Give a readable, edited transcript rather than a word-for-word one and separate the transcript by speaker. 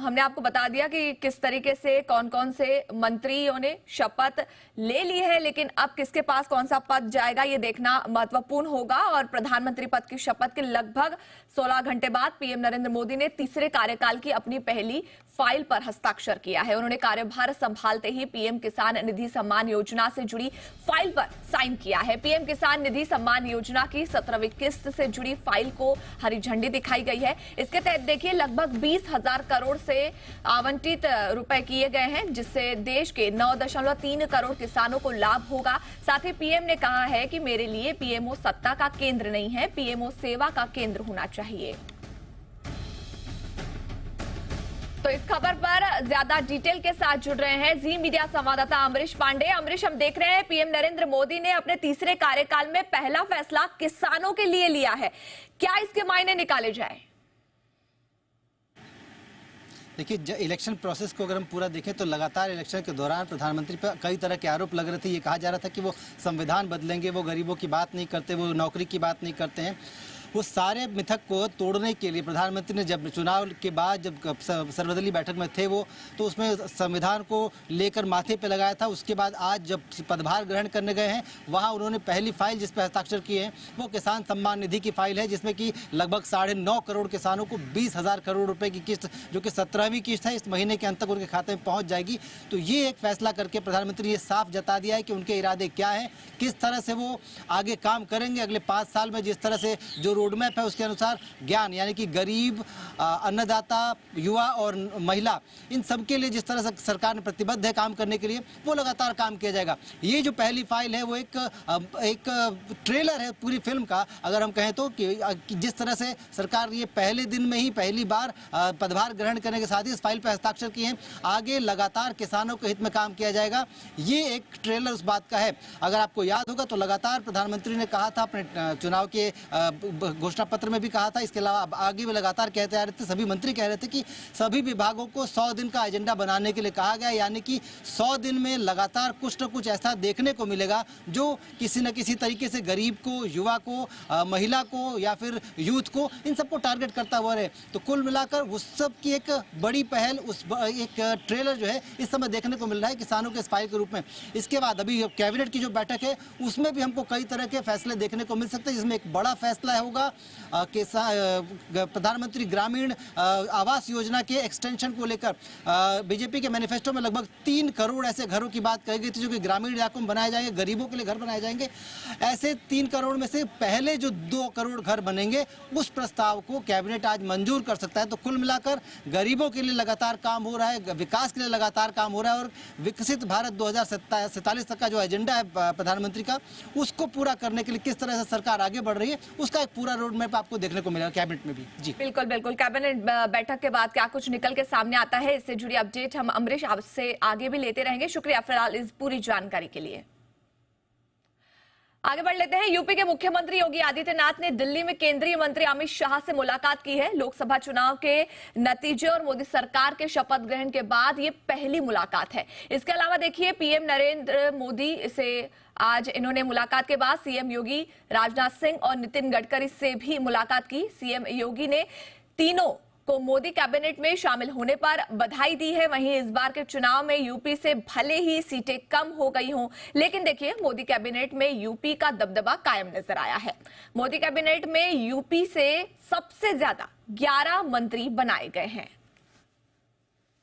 Speaker 1: हमने आपको बता दिया कि किस तरीके से कौन कौन से मंत्रियों ने शपथ ले ली है, लेकिन अब किसके पास कौन सा पद जाएगा ये देखना महत्वपूर्ण होगा। और प्रधानमंत्री पद की शपथ के लगभग 16 घंटे बाद पीएम नरेंद्र मोदी ने तीसरे कार्यकाल की अपनी पहली फाइल पर हस्ताक्षर किया है। उन्होंने कार्यभार संभालते ही पीएम किसान निधि सम्मान योजना से जुड़ी फाइल पर साइन किया है। पीएम किसान निधि सम्मान योजना की 17वीं किस्त से जुड़ी फाइल को हरी झंडी दिखाई गई है। इसके तहत देखिए लगभग 20,000 करोड़ से आवंटित रुपए किए गए हैं, जिससे देश के 9.3 करोड़ किसानों को लाभ होगा। साथ ही पीएम ने कहा है कि मेरे लिए पीएमओ सत्ता का केंद्र नहीं है, पीएमओ सेवा का केंद्र होना चाहिए। तो इस खबर पर ज्यादा डिटेल के साथ जुड़ रहे हैं जी मीडिया संवाददाता अमरीश पांडे। अमरीश, हम देख रहे हैं पीएम नरेंद्र मोदी ने अपने तीसरे कार्यकाल में पहला फैसला किसानों के लिए लिया है, क्या इसके मायने निकाले जाए?
Speaker 2: देखिए, इलेक्शन प्रोसेस को अगर हम पूरा देखें तो लगातार इलेक्शन के दौरान प्रधानमंत्री पर कई तरह के आरोप लग रहे थे। ये कहा जा रहा था कि वो संविधान बदलेंगे, वो गरीबों की बात नहीं करते, वो नौकरी की बात नहीं करते हैं। वो सारे मिथक को तोड़ने के लिए प्रधानमंत्री ने जब चुनाव के बाद जब सर्वदलीय बैठक में थे वो, तो उसमें संविधान को लेकर माथे पे लगाया था। उसके बाद आज जब पदभार ग्रहण करने गए हैं, वहाँ उन्होंने पहली फाइल जिस पर हस्ताक्षर किए हैं वो किसान सम्मान निधि की फाइल है, जिसमें कि लगभग 9.5 करोड़ किसानों को 20,000 करोड़ रुपए की किस्त, जो कि 17वीं किस्त है, इस महीने के अंत तक उनके खाते में पहुँच जाएगी। तो ये एक फैसला करके प्रधानमंत्री ने साफ जता दिया है कि उनके इरादे क्या हैं, किस तरह से वो आगे काम करेंगे। अगले 5 साल में जिस तरह से जो रोड मैप है उसके अनुसार ज्ञान यानी कि गरीब, अन्नदाता, युवा और महिला, इन सब के लिए जिस तरह से सरकार ने प्रतिबद्ध है काम करने के लिए, वो लगातार काम किया जाएगा। ये जो पहली फाइल है वो एक ट्रेलर है पूरी फिल्म का, अगर हम कहें तो, कि जिस तरह से सरकार ये पहले दिन में ही पहली बार पदभार ग्रहण करने के साथ ही इस फाइल पर हस्ताक्षर किए हैं। आगे लगातार किसानों के हित में काम किया जाएगा, ये एक ट्रेलर उस बात का है। अगर आपको याद होगा तो लगातार प्रधानमंत्री ने कहा था अपने चुनाव के घोषणा पत्र में भी कहा था, इसके अलावा आगे भी लगातार कहते आ रहे थे, सभी मंत्री कह रहे थे कि सभी विभागों को 100 दिन का एजेंडा बनाने के लिए कहा गया, यानी कि 100 दिन में लगातार कुछ न कुछ ऐसा देखने को मिलेगा जो किसी न किसी तरीके से गरीब को, युवा को, महिला को या फिर यूथ को, इन सबको टारगेट करता हुआ रहे। तो कुल मिलाकर उस सब की एक बड़ी पहल, एक ट्रेलर जो है इस समय देखने को मिल रहा है किसानों के इस फाइल के रूप में। इसके बाद अभी कैबिनेट की जो बैठक है उसमें भी हमको कई तरह के फैसले देखने को मिल सकते हैं, जिसमें एक बड़ा फैसला होगा प्रधानमंत्री ग्रामीण आवास योजना के एक्सटेंशन को लेकर। बीजेपी के मैनिफेस्टो में लगभग 3 करोड़ ऐसे घरों की बात कही गई थी जो कि ग्रामीण इलाकों में बनाए जाएंगे, गरीबों के लिए घर बनाए जाएंगे। ऐसे 3 करोड़ में से पहले जो 2 करोड़ घर बनेंगे उस प्रस्ताव को कैबिनेट आज मंजूर कर सकता है। तो कुल मिलाकर गरीबों के लिए लगातार काम हो रहा है, विकास के लिए लगातार काम हो रहा है, और विकसित भारत 2047 तक का जो एजेंडा है प्रधानमंत्री का, उसको पूरा करने के लिए किस तरह से सरकार आगे बढ़ रही है उसका एक पूरा रोड मैप आपको देखने को मिलेगा कैबिनेट में भी। जी
Speaker 1: बिल्कुल बिल्कुल। कैबिनेट बैठक के बाद क्या कुछ निकल के सामने आता है, इससे जुड़ी अपडेट हम अमरीश आपसे आगे भी लेते रहेंगे। शुक्रिया फिलहाल इस पूरी जानकारी के लिए। आगे बढ़ लेते हैं। यूपी के मुख्यमंत्री योगी आदित्यनाथ ने दिल्ली में केंद्रीय मंत्री अमित शाह से मुलाकात की है। लोकसभा चुनाव के नतीजे और मोदी सरकार के शपथ ग्रहण के बाद ये पहली मुलाकात है। इसके अलावा देखिए पीएम नरेंद्र मोदी से आज इन्होंने मुलाकात के बाद सीएम योगी, राजनाथ सिंह और नितिन गडकरी से भी मुलाकात की। सीएम योगी ने तीनों को मोदी कैबिनेट में शामिल होने पर बधाई दी है। वहीं इस बार के चुनाव में यूपी से भले ही सीटें कम हो गई हों, लेकिन देखिए मोदी कैबिनेट में यूपी का दबदबा कायम नजर आया है। मोदी कैबिनेट में यूपी से सबसे ज्यादा 11 मंत्री बनाए गए हैं।